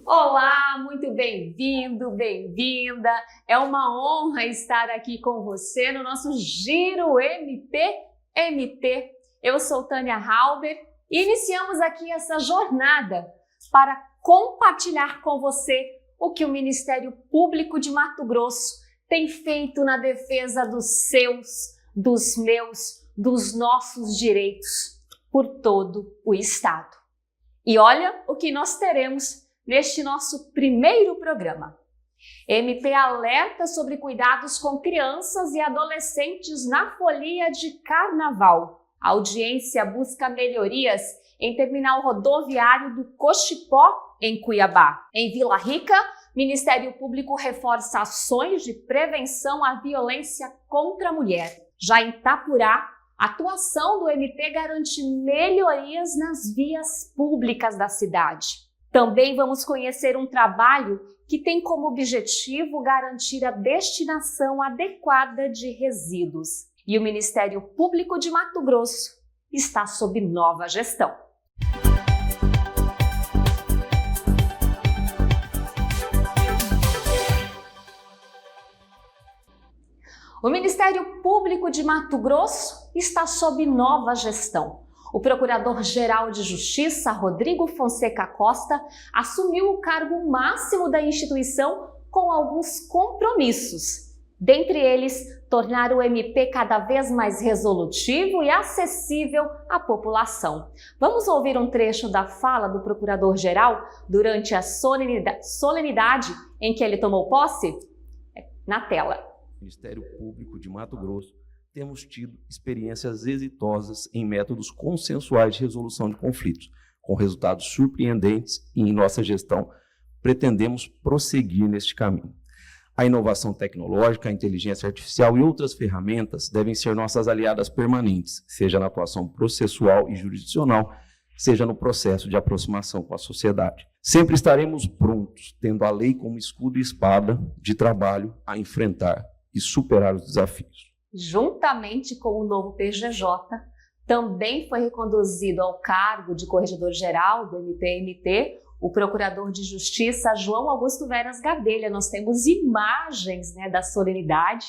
Olá, muito bem-vindo, bem-vinda. É uma honra estar aqui com você no nosso Giro MP. Eu sou Tânia Halber e iniciamos aqui essa jornada para compartilhar com você o que o Ministério Público de Mato Grosso tem feito na defesa dos seus, dos meus, dos nossos direitos por todo o Estado. E olha o que nós teremos neste nosso primeiro programa. MP alerta sobre cuidados com crianças e adolescentes na folia de carnaval. A audiência busca melhorias em terminal rodoviário do Cochipó, em Cuiabá. Em Vila Rica, Ministério Público reforça ações de prevenção à violência contra a mulher. Já em Itapurá, a atuação do MP garante melhorias nas vias públicas da cidade. Também vamos conhecer um trabalho que tem como objetivo garantir a destinação adequada de resíduos. E o Ministério Público de Mato Grosso está sob nova gestão. O Ministério Público de Mato Grosso está sob nova gestão. O Procurador-Geral de Justiça, Rodrigo Fonseca Costa, assumiu o cargo máximo da instituição com alguns compromissos. Dentre eles, tornar o MP cada vez mais resolutivo e acessível à população. Vamos ouvir um trecho da fala do Procurador-Geral durante a solenidade em que ele tomou posse? Na tela. Ministério Público de Mato Grosso, temos tido experiências exitosas em métodos consensuais de resolução de conflitos, com resultados surpreendentes e, em nossa gestão, pretendemos prosseguir neste caminho. A inovação tecnológica, a inteligência artificial e outras ferramentas devem ser nossas aliadas permanentes, seja na atuação processual e jurisdicional, seja no processo de aproximação com a sociedade. Sempre estaremos prontos, tendo a lei como escudo e espada de trabalho a enfrentar e superar os desafios. Juntamente com o novo PGJ, também foi reconduzido ao cargo de Corregedor-Geral do MP-MT o Procurador de Justiça João Augusto Veras Gadelha. Nós temos imagens, da solenidade,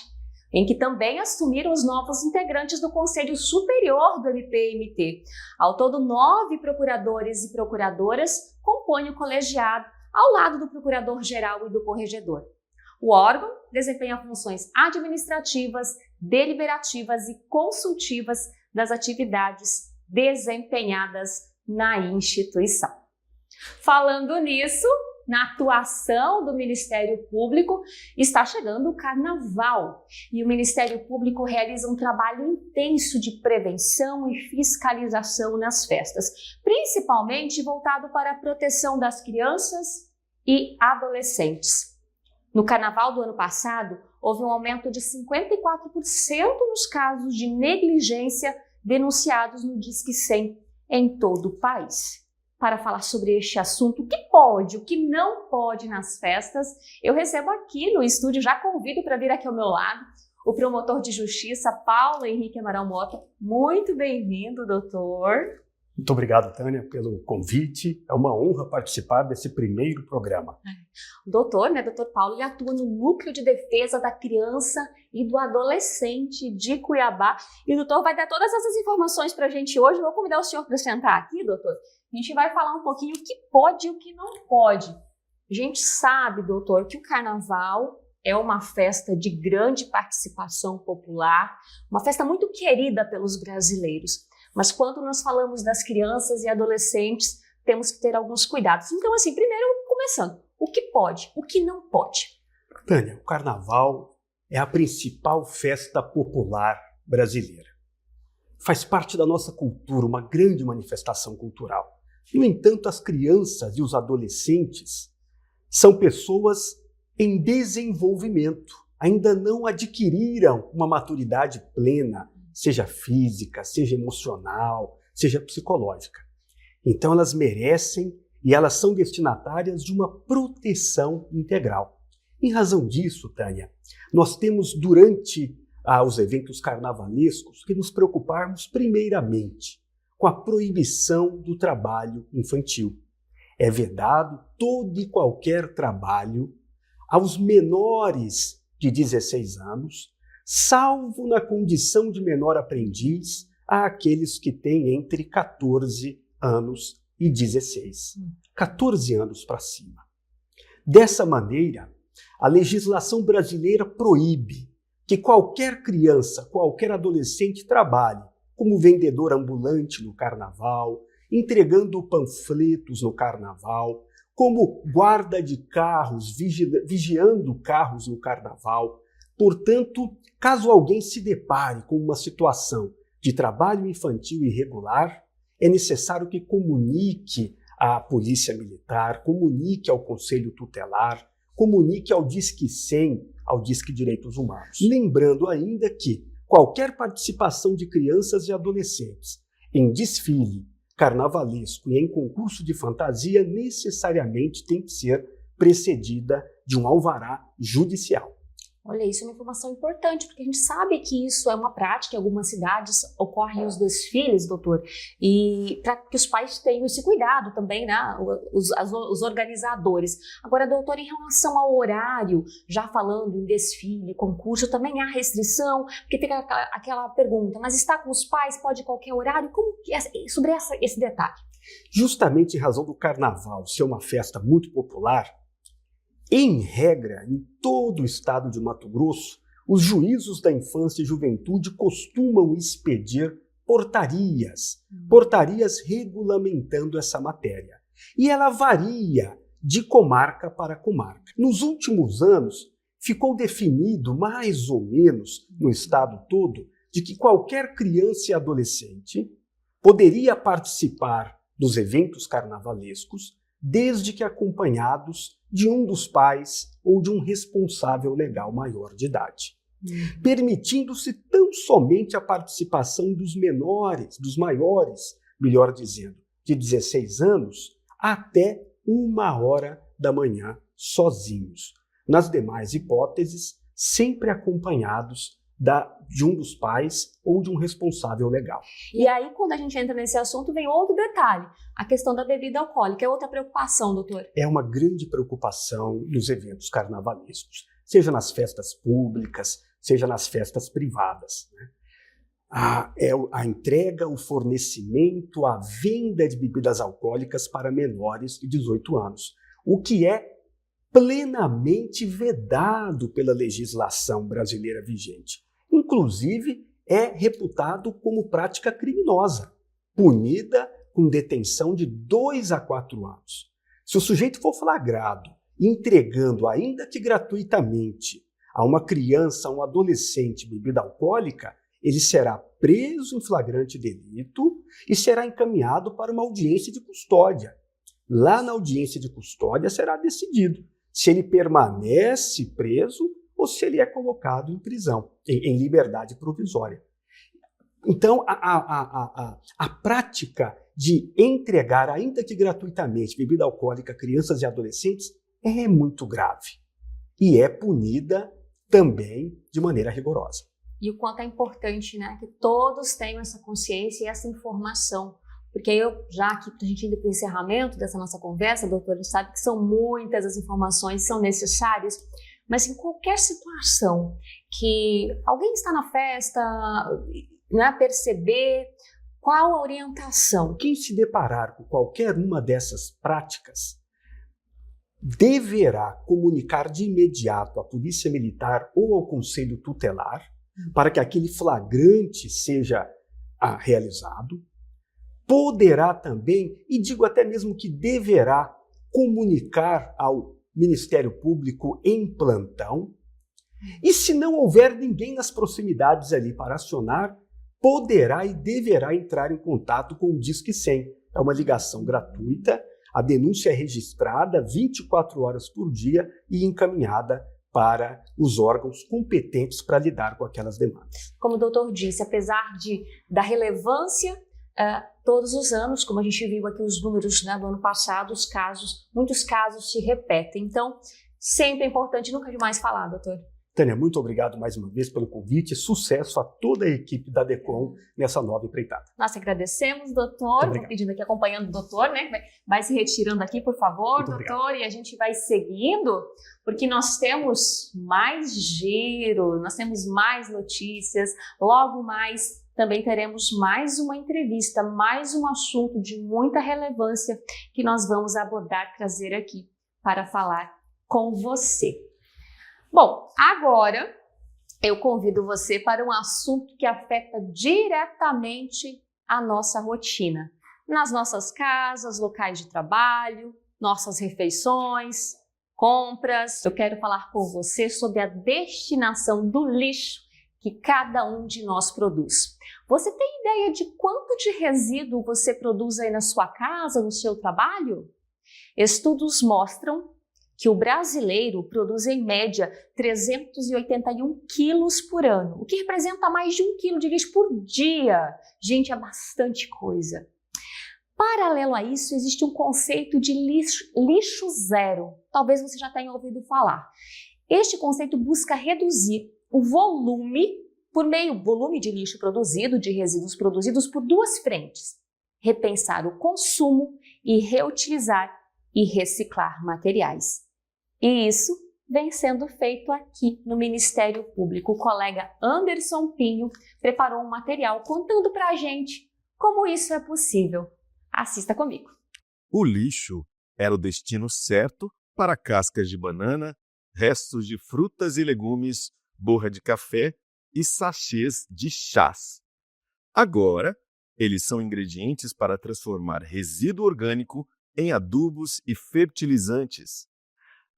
em que também assumiram os novos integrantes do Conselho Superior do MP-MT. Ao todo, 9 procuradores e procuradoras compõem o colegiado, ao lado do Procurador-Geral e do Corregedor. O órgão desempenha funções administrativas, deliberativas e consultivas das atividades desempenhadas na instituição. Falando nisso, na atuação do Ministério Público, está chegando o Carnaval e o Ministério Público realiza um trabalho intenso de prevenção e fiscalização nas festas, principalmente voltado para a proteção das crianças e adolescentes. No Carnaval do ano passado, houve um aumento de 54% nos casos de negligência denunciados no Disque 100 em todo o país. Para falar sobre este assunto, o que pode, o que não pode nas festas, eu recebo aqui no estúdio, já convido para vir aqui ao meu lado, o promotor de justiça, Paulo Henrique Amaral Mota. Muito bem-vindo, doutor. Muito obrigado, Tânia, pelo convite. É uma honra participar desse primeiro programa. O doutor Paulo, ele atua no Núcleo de Defesa da Criança e do Adolescente de Cuiabá. E o doutor vai dar todas essas informações para a gente hoje. Eu vou convidar o senhor para sentar aqui, doutor. A gente vai falar um pouquinho o que pode e o que não pode. A gente sabe, doutor, que o Carnaval é uma festa de grande participação popular, uma festa muito querida pelos brasileiros. Mas quando nós falamos das crianças e adolescentes, temos que ter alguns cuidados. Então, primeiro, começando, o que pode, o que não pode? Tânia, o Carnaval é a principal festa popular brasileira. Faz parte da nossa cultura, uma grande manifestação cultural. No entanto, as crianças e os adolescentes são pessoas em desenvolvimento, ainda não adquiriram uma maturidade plena, seja física, seja emocional, seja psicológica. Então elas merecem e elas são destinatárias de uma proteção integral. Em razão disso, Tânia, nós temos durante os eventos carnavalescos que nos preocuparmos primeiramente com a proibição do trabalho infantil. É vedado todo e qualquer trabalho aos menores de 16 anos, salvo na condição de menor aprendiz àqueles que têm entre 14 anos e 16. 14 anos para cima. Dessa maneira, a legislação brasileira proíbe que qualquer criança, qualquer adolescente trabalhe como vendedor ambulante no carnaval, entregando panfletos no carnaval, como guarda de carros, vigiando carros no carnaval. Portanto, caso alguém se depare com uma situação de trabalho infantil irregular, é necessário que comunique à Polícia Militar, comunique ao Conselho Tutelar, comunique ao Disque 100, ao Disque Direitos Humanos. Lembrando ainda que qualquer participação de crianças e adolescentes em desfile carnavalesco e em concurso de fantasia necessariamente tem que ser precedida de um alvará judicial. Olha, isso é uma informação importante, porque a gente sabe que isso é uma prática, em algumas cidades ocorrem os desfiles, doutor, e para que os pais tenham esse cuidado também, né, os organizadores. Agora, doutor, em relação ao horário, já falando em desfile, concurso, também há restrição, porque fica aquela pergunta, mas está com os pais, pode qualquer horário? Como que é sobre esse detalhe? Justamente em razão do carnaval ser uma festa muito popular, em regra, em todo o estado de Mato Grosso, os juízos da infância e juventude costumam expedir portarias regulamentando essa matéria. E ela varia de comarca para comarca. Nos últimos anos, ficou definido mais ou menos no estado todo de que qualquer criança e adolescente poderia participar dos eventos carnavalescos desde que acompanhados de um dos pais ou de um responsável legal maior de idade, permitindo-se tão somente a participação dos menores, dos maiores, melhor dizendo, de 16 anos, até 1h da manhã, sozinhos. Nas demais hipóteses, sempre acompanhados de um dos pais ou de um responsável legal. E aí, quando a gente entra nesse assunto, vem outro detalhe, a questão da bebida alcoólica. É outra preocupação, doutor? É uma grande preocupação nos eventos carnavalescos, seja nas festas públicas, seja nas festas privadas, né? A entrega, o fornecimento, a venda de bebidas alcoólicas para menores de 18 anos, o que é plenamente vedado pela legislação brasileira vigente. Inclusive, é reputado como prática criminosa, punida com detenção de 2 a 4 anos. Se o sujeito for flagrado entregando, ainda que gratuitamente, a uma criança, a um adolescente, bebida alcoólica, ele será preso em flagrante delito e será encaminhado para uma audiência de custódia. Lá na audiência de custódia será decidido se ele permanece preso ou se ele é colocado em prisão, em liberdade provisória. Então, a prática de entregar, ainda que gratuitamente, bebida alcoólica a crianças e adolescentes é muito grave e é punida também de maneira rigorosa. E o quanto é importante, né, que todos tenham essa consciência e essa informação. Porque já aqui, para a gente ir para o encerramento dessa nossa conversa, doutor, a gente sabe que são muitas as informações que são necessárias, mas em qualquer situação que alguém está na festa, né, perceber qual a orientação. Quem se deparar com qualquer uma dessas práticas deverá comunicar de imediato à Polícia Militar ou ao Conselho Tutelar para que aquele flagrante seja realizado. Poderá também, e digo até mesmo que deverá, comunicar ao Ministério Público em plantão. E se não houver ninguém nas proximidades ali para acionar, poderá e deverá entrar em contato com o Disque 100. É uma ligação gratuita, a denúncia é registrada 24 horas por dia e encaminhada para os órgãos competentes para lidar com aquelas demandas. Como o doutor disse, apesar da relevância, todos os anos, como a gente viu aqui os números, né, do ano passado, muitos casos se repetem. Então, sempre é importante, nunca demais falar, doutor. Tânia, muito obrigado mais uma vez pelo convite e sucesso a toda a equipe da DECOM nessa nova empreitada. Nós agradecemos, doutor. Vou pedindo aqui, acompanhando o doutor, né? Vai se retirando aqui, por favor, Muito doutor. obrigado. E a gente vai seguindo, porque nós temos mais giro, nós temos mais notícias. Logo mais, também teremos mais uma entrevista, mais um assunto de muita relevância que nós vamos abordar, trazer aqui para falar com você. Bom, agora eu convido você para um assunto que afeta diretamente a nossa rotina. Nas nossas casas, locais de trabalho, nossas refeições, compras. Eu quero falar com você sobre a destinação do lixo que cada um de nós produz. Você tem ideia de quanto de resíduo você produz aí na sua casa, no seu trabalho? Estudos mostram que o brasileiro produz em média 381 quilos por ano, o que representa mais de 1 quilo de lixo por dia. Gente, é bastante coisa. Paralelo a isso, existe um conceito de lixo zero. Talvez você já tenha ouvido falar. Este conceito busca reduzir o volume de lixo produzido, de resíduos produzidos por duas frentes: repensar o consumo e reutilizar e reciclar materiais. E isso vem sendo feito aqui no Ministério Público. O colega Anderson Pinho preparou um material contando para a gente como isso é possível. Assista comigo. O lixo era o destino certo para cascas de banana, restos de frutas e legumes, borra de café e sachês de chás. Agora, eles são ingredientes para transformar resíduo orgânico em adubos e fertilizantes.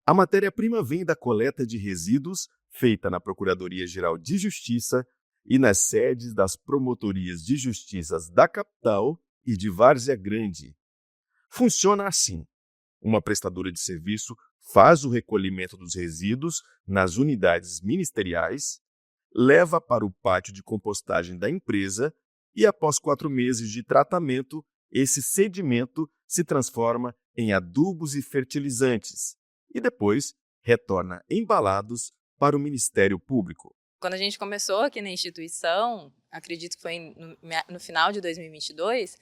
A matéria-prima vem da coleta de resíduos feita na Procuradoria-Geral de Justiça e nas sedes das Promotorias de Justiças da capital e de Várzea Grande. Funciona assim: uma prestadora de serviço faz o recolhimento dos resíduos nas unidades ministeriais, leva para o pátio de compostagem da empresa e, após 4 meses de tratamento, esse sedimento se transforma em adubos e fertilizantes e depois retorna embalados para o Ministério Público. Quando a gente começou aqui na instituição, acredito que foi no final de 2022,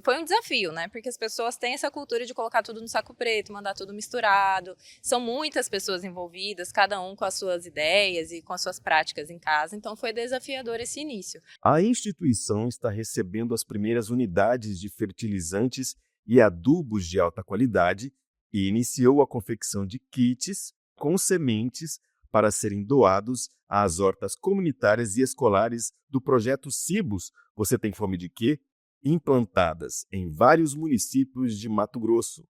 foi um desafio, né? Porque as pessoas têm essa cultura de colocar tudo no saco preto, mandar tudo misturado. São muitas pessoas envolvidas, cada um com as suas ideias e com as suas práticas em casa. Então foi desafiador esse início. A instituição está recebendo as primeiras unidades de fertilizantes e adubos de alta qualidade e iniciou a confecção de kits com sementes para serem doados às hortas comunitárias e escolares do projeto Cibos, Você Tem Fome de Quê?, implantadas em vários municípios de Mato Grosso.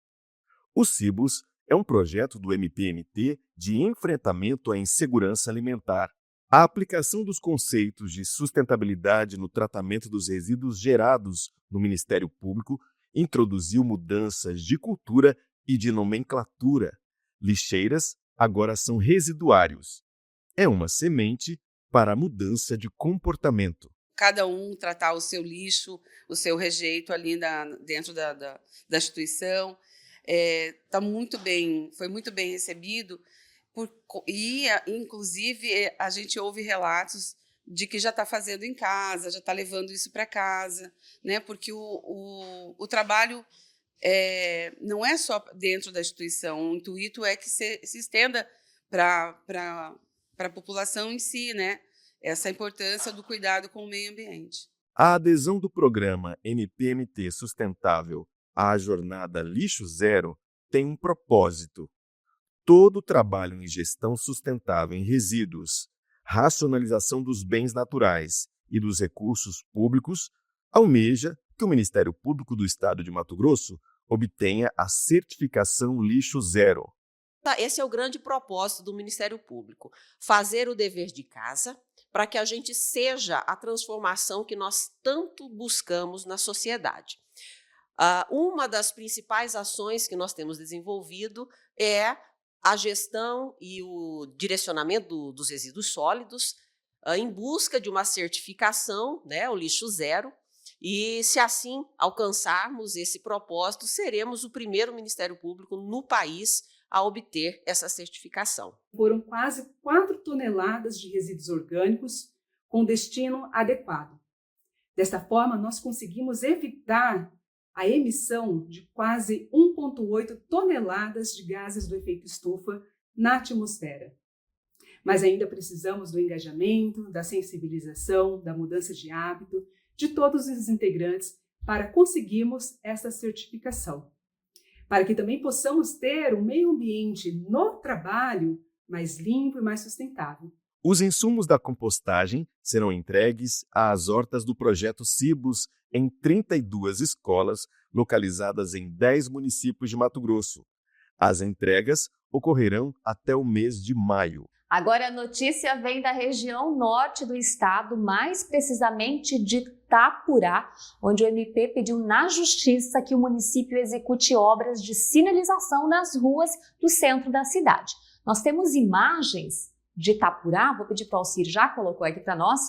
O Cibos é um projeto do MPMT de enfrentamento à insegurança alimentar. A aplicação dos conceitos de sustentabilidade no tratamento dos resíduos gerados no Ministério Público introduziu mudanças de cultura e de nomenclatura. Lixeiras agora são residuários. É uma semente para a mudança de comportamento. Cada um tratar o seu lixo, o seu rejeito ali dentro da instituição. Foi muito bem recebido. Inclusive, a gente ouve relatos de que já está fazendo em casa, já está levando isso para casa, né? Porque o trabalho não é só dentro da instituição, o intuito é que se estenda para a população em si, né? Essa importância do cuidado com o meio ambiente. A adesão do programa MPMT Sustentável à jornada Lixo Zero tem um propósito. Todo o trabalho em gestão sustentável em resíduos, racionalização dos bens naturais e dos recursos públicos almeja que o Ministério Público do Estado de Mato Grosso obtenha a certificação Lixo Zero. Esse é o grande propósito do Ministério Público, fazer o dever de casa para que a gente seja a transformação que nós tanto buscamos na sociedade. Uma das principais ações que nós temos desenvolvido é a gestão e o direcionamento dos resíduos sólidos em busca de uma certificação, né, o Lixo Zero, e se assim alcançarmos esse propósito, seremos o primeiro Ministério Público no país a obter essa certificação. Foram quase 4 toneladas de resíduos orgânicos com destino adequado. Desta forma, nós conseguimos evitar a emissão de quase 1,8 toneladas de gases do efeito estufa na atmosfera. Mas ainda precisamos do engajamento, da sensibilização, da mudança de hábito de todos os integrantes para conseguirmos essa certificação. Para que também possamos ter um meio ambiente no trabalho mais limpo e mais sustentável. Os insumos da compostagem serão entregues às hortas do projeto Cibus em 32 escolas localizadas em 10 municípios de Mato Grosso. As entregas ocorrerão até o mês de maio. Agora a notícia vem da região norte do estado, mais precisamente de Itapurá, onde o MP pediu na justiça que o município execute obras de sinalização nas ruas do centro da cidade. Nós temos imagens de Itapurá, vou pedir para o Alcir, já colocou aqui para nós,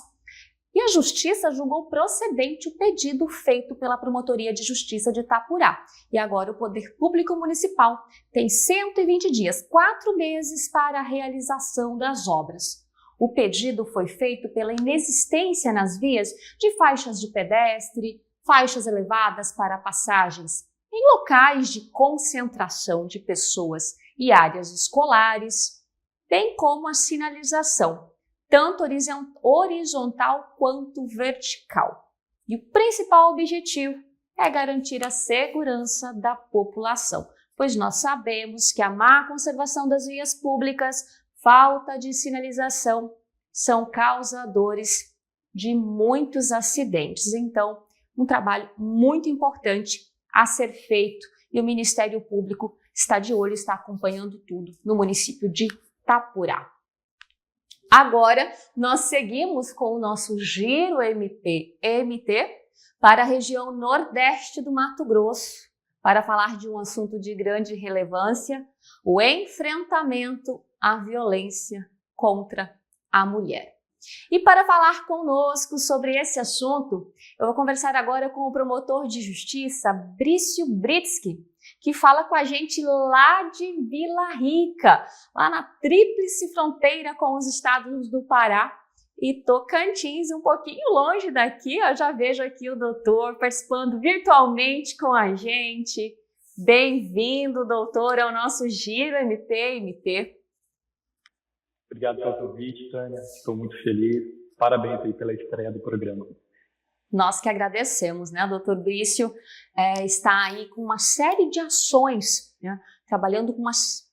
e a justiça julgou procedente o pedido feito pela Promotoria de Justiça de Itapurá. E agora o Poder Público Municipal tem 120 dias, 4 meses para a realização das obras. O pedido foi feito pela inexistência nas vias de faixas de pedestre, faixas elevadas para passagens em locais de concentração de pessoas e áreas escolares, bem como a sinalização, tanto horizontal quanto vertical. E o principal objetivo é garantir a segurança da população, pois nós sabemos que a má conservação das vias públicas, falta de sinalização, são causadores de muitos acidentes. Então, um trabalho muito importante a ser feito e o Ministério Público está de olho, está acompanhando tudo no município de Itapurá. Agora, nós seguimos com o nosso Giro MP-MT para a região nordeste do Mato Grosso, para falar de um assunto de grande relevância, o enfrentamento à violência contra a mulher. E para falar conosco sobre esse assunto, eu vou conversar agora com o promotor de justiça, Brício Britsky, que fala com a gente lá de Vila Rica, lá na tríplice fronteira com os estados do Pará e Tocantins, um pouquinho longe daqui. Eu já vejo aqui o doutor participando virtualmente com a gente. Bem-vindo, doutor, ao nosso Giro MP-MT. Obrigado pelo convite, Tânia. Estou muito feliz. Parabéns aí pela estreia do programa. Nós que agradecemos, né? O doutor Brício está aí com uma série de ações, né? Trabalhando com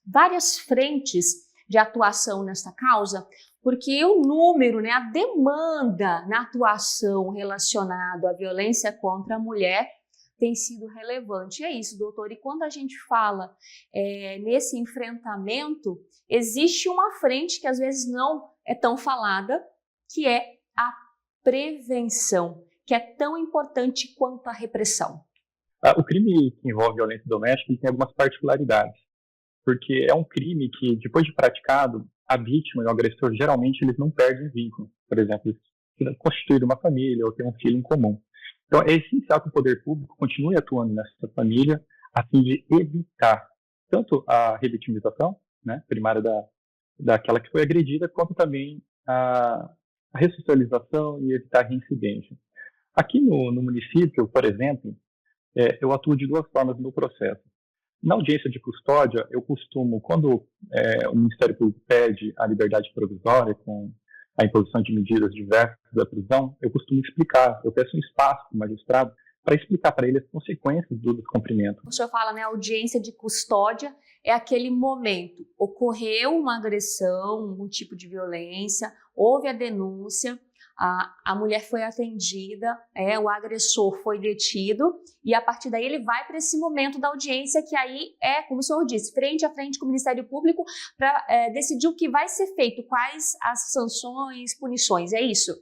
várias frentes de atuação nesta causa, porque o número, né, a demanda na atuação relacionada à violência contra a mulher tem sido relevante. E é isso, doutor. E quando a gente fala nesse enfrentamento, existe uma frente que às vezes não é tão falada, que é a prevenção, que é tão importante quanto a repressão. O crime que envolve violência doméstica tem algumas particularidades, porque é um crime que, depois de praticado, a vítima e o agressor, geralmente, eles não perdem vínculo. Por exemplo, eles constituir uma família ou ter um filho em comum. Então, é essencial que o poder público continue atuando nessa família a fim de evitar tanto a revitimização, né, primária daquela que foi agredida, quanto também a ressocialização e evitar reincidência. Aqui no município, por exemplo, eu atuo de duas formas no processo. Na audiência de custódia, eu costumo, quando o Ministério Público pede a liberdade provisória com a imposição de medidas diversas da prisão, eu costumo explicar, eu peço um espaço para o magistrado para explicar para ele as consequências do descumprimento. O senhor fala, né, audiência de custódia é aquele momento, ocorreu uma agressão, um tipo de violência, houve a denúncia, a mulher foi atendida, o agressor foi detido e a partir daí ele vai para esse momento da audiência que aí é, como o senhor disse, frente a frente com o Ministério Público para decidir o que vai ser feito, quais as sanções, punições, é isso?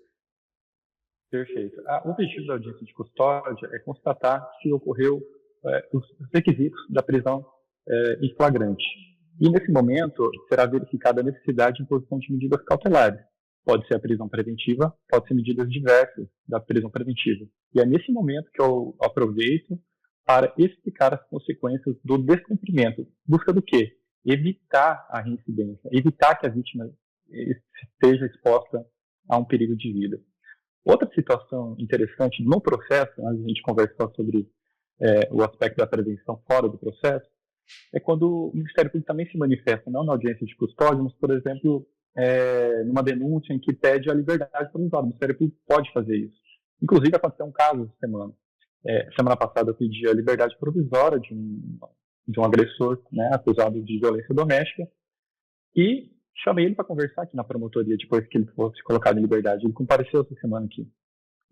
Perfeito. O objetivo da audiência de custódia é constatar se ocorreu os requisitos da prisão em flagrante. E nesse momento será verificada a necessidade de imposição de medidas cautelares. Pode ser a prisão preventiva, pode ser medidas diversas da prisão preventiva. E é nesse momento que eu aproveito para explicar as consequências do descumprimento. Busca do quê? evitar a reincidência, evitar que a vítima esteja exposta a um perigo de vida. Outra situação interessante no processo, a gente conversou sobre o aspecto da prevenção fora do processo, é quando o Ministério Público também se manifesta, não na audiência de custódia, mas, por exemplo, numa denúncia em que pede a liberdade provisória. O Ministério Público pode fazer isso. Inclusive, aconteceu um caso essa semana. Semana passada eu pedi a liberdade provisória de um agressor, né, acusado de violência doméstica, e chamei ele para conversar aqui na promotoria depois que ele fosse colocado em liberdade. Ele compareceu essa semana aqui.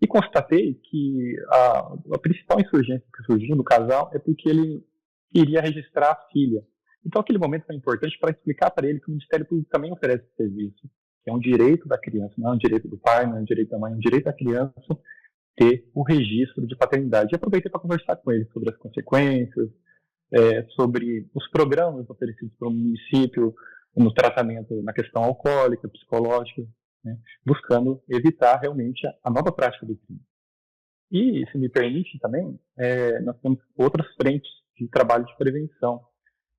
E constatei que a principal insurgência que surgiu no casal é porque ele queria registrar a filha. Então, aquele momento foi importante para explicar para ele que o Ministério Público também oferece esse serviço, que é um direito da criança, não é um direito do pai, não é um direito da mãe, é um direito da criança ter o registro de paternidade. E aproveitei para conversar com ele sobre as consequências, sobre os programas oferecidos pelo município no tratamento na questão alcoólica, psicológica, né, buscando evitar realmente a nova prática do crime. E, se me permite também, nós temos outras frentes de trabalho de prevenção.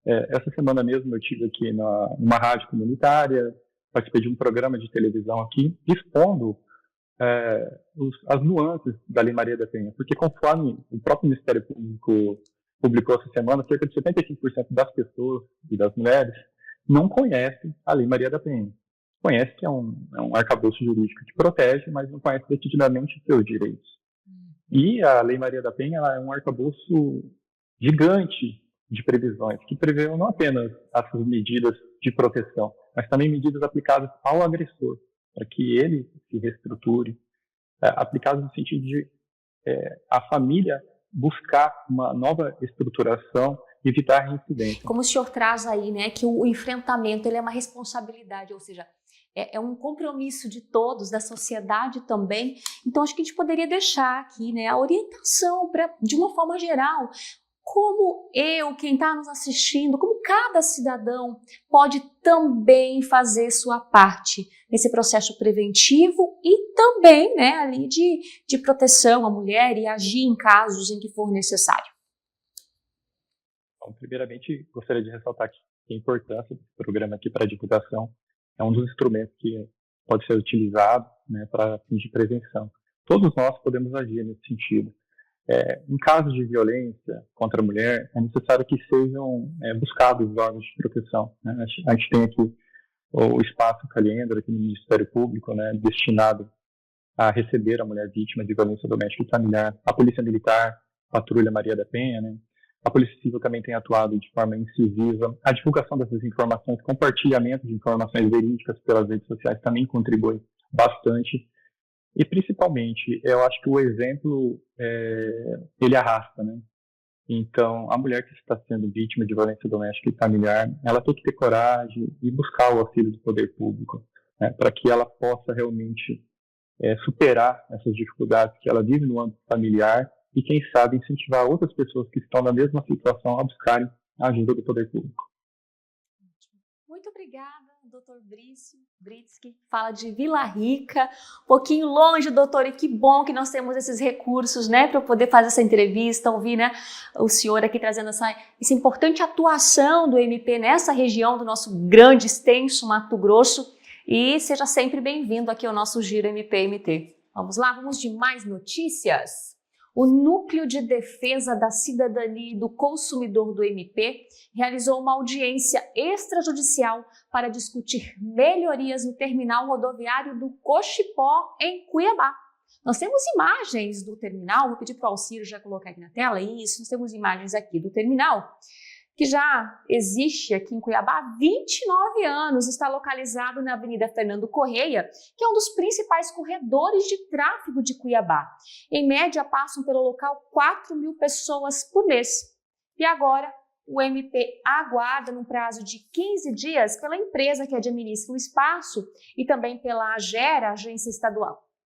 Essa semana mesmo eu estive aqui numa rádio comunitária, participei de um programa de televisão aqui, expondo as nuances da Lei Maria da Penha, porque conforme o próprio Ministério Público publicou essa semana, cerca de 75% das pessoas e das mulheres não conhecem a Lei Maria da Penha. Conhece que é um arcabouço jurídico que protege, mas não conhece detidamente seus direitos. E a Lei Maria da Penha ela é um arcabouço gigante de previsões, que prevê não apenas essas medidas de proteção, mas também medidas aplicadas ao agressor, para que ele se reestruture, aplicadas no sentido de a família buscar uma nova estruturação, evitar reincidência. Como o senhor traz aí, né, que o enfrentamento ele é uma responsabilidade, ou seja, é um compromisso de todos, da sociedade também. Então, acho que a gente poderia deixar aqui, né, a orientação de uma forma geral. Como quem está nos assistindo, como cada cidadão pode também fazer sua parte nesse processo preventivo e também, né, ali de proteção à mulher e agir em casos em que for necessário. Bom, primeiramente, gostaria de ressaltar aqui a importância desse programa aqui para a divulgação. É um dos instrumentos que pode ser utilizado, né, para fins de prevenção. Todos nós podemos agir nesse sentido. Em casos de violência contra a mulher, é necessário que sejam buscados os órgãos de proteção, né? A gente tem aqui o espaço Calendra, aqui no Ministério Público, né, destinado a receber a mulher vítima de violência doméstica e familiar. A Polícia Militar, Patrulha Maria da Penha, né? A Polícia Civil também tem atuado de forma incisiva. A divulgação dessas informações, compartilhamento de informações verídicas pelas redes sociais também contribui bastante. E, principalmente, eu acho que o exemplo, ele arrasta, né? Então, a mulher que está sendo vítima de violência doméstica e familiar, ela tem que ter coragem e buscar o auxílio do poder público, né, para que ela possa realmente superar essas dificuldades que ela vive no âmbito familiar e, quem sabe, incentivar outras pessoas que estão na mesma situação a buscarem a ajuda do poder público. Muito obrigada, doutor Britsky, fala de Vila Rica, um pouquinho longe, doutor, e que bom que nós temos esses recursos, né, para poder fazer essa entrevista, ouvir, né, o senhor aqui trazendo essa importante atuação do MP nessa região do nosso grande, extenso Mato Grosso, e seja sempre bem-vindo aqui ao nosso Giro MP-MT. Vamos lá, vamos de mais notícias? O Núcleo de Defesa da Cidadania e do Consumidor do MP realizou uma audiência extrajudicial para discutir melhorias no terminal rodoviário do Cochipó, em Cuiabá. Nós temos imagens do terminal, vou pedir para o Alciro já colocar aqui na tela, isso, nós temos imagens aqui do terminal, que já existe aqui em Cuiabá há 29 anos, está localizado na Avenida Fernando Correia, que é um dos principais corredores de tráfego de Cuiabá. Em média, passam pelo local 4.000 pessoas por mês. E agora, o MP aguarda, num prazo de 15 dias, pela empresa que administra o espaço e também pela AGERA, Agência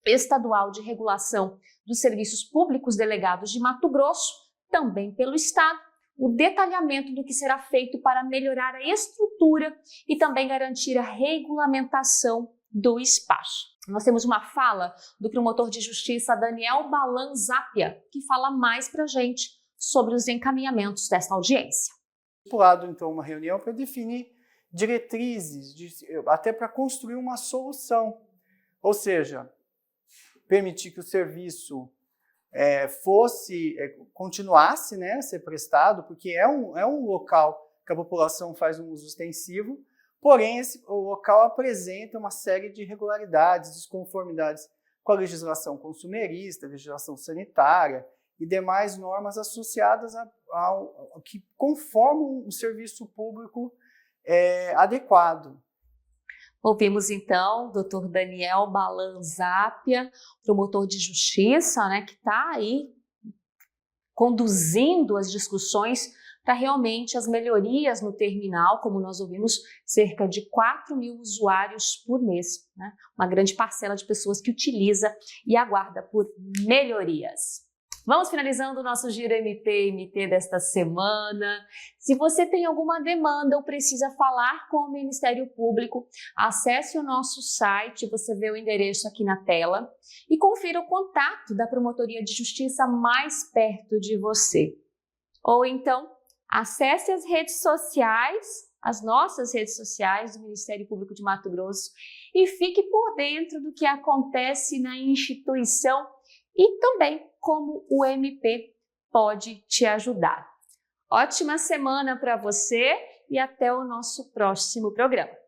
Estadual de Regulação dos Serviços Públicos Delegados de Mato Grosso, também pelo Estado, o detalhamento do que será feito para melhorar a estrutura e também garantir a regulamentação do espaço. Nós temos uma fala do promotor de justiça Daniel Balan Zapia, que fala mais para a gente sobre os encaminhamentos dessa audiência. Estipulado, então, uma reunião para definir diretrizes, até para construir uma solução. Ou seja, permitir que o serviço continuasse, né, a ser prestado, porque é um local que a população faz um uso extensivo, porém o local apresenta uma série de irregularidades, desconformidades com a legislação consumerista, legislação sanitária e demais normas associadas ao que conformam um serviço público adequado. Ouvimos então o Dr. Daniel Balan-Zapia, promotor de justiça, né, que está aí conduzindo as discussões para realmente as melhorias no terminal, como nós ouvimos, cerca de 4.000 usuários por mês, né? Uma grande parcela de pessoas que utiliza e aguarda por melhorias. Vamos finalizando o nosso Giro MP desta semana. Se você tem alguma demanda ou precisa falar com o Ministério Público, acesse o nosso site, você vê o endereço aqui na tela, e confira o contato da Promotoria de Justiça mais perto de você. Ou então, acesse as redes sociais, as nossas redes sociais do Ministério Público de Mato Grosso e fique por dentro do que acontece na instituição e também como o MP pode te ajudar. Ótima semana para você e até o nosso próximo programa.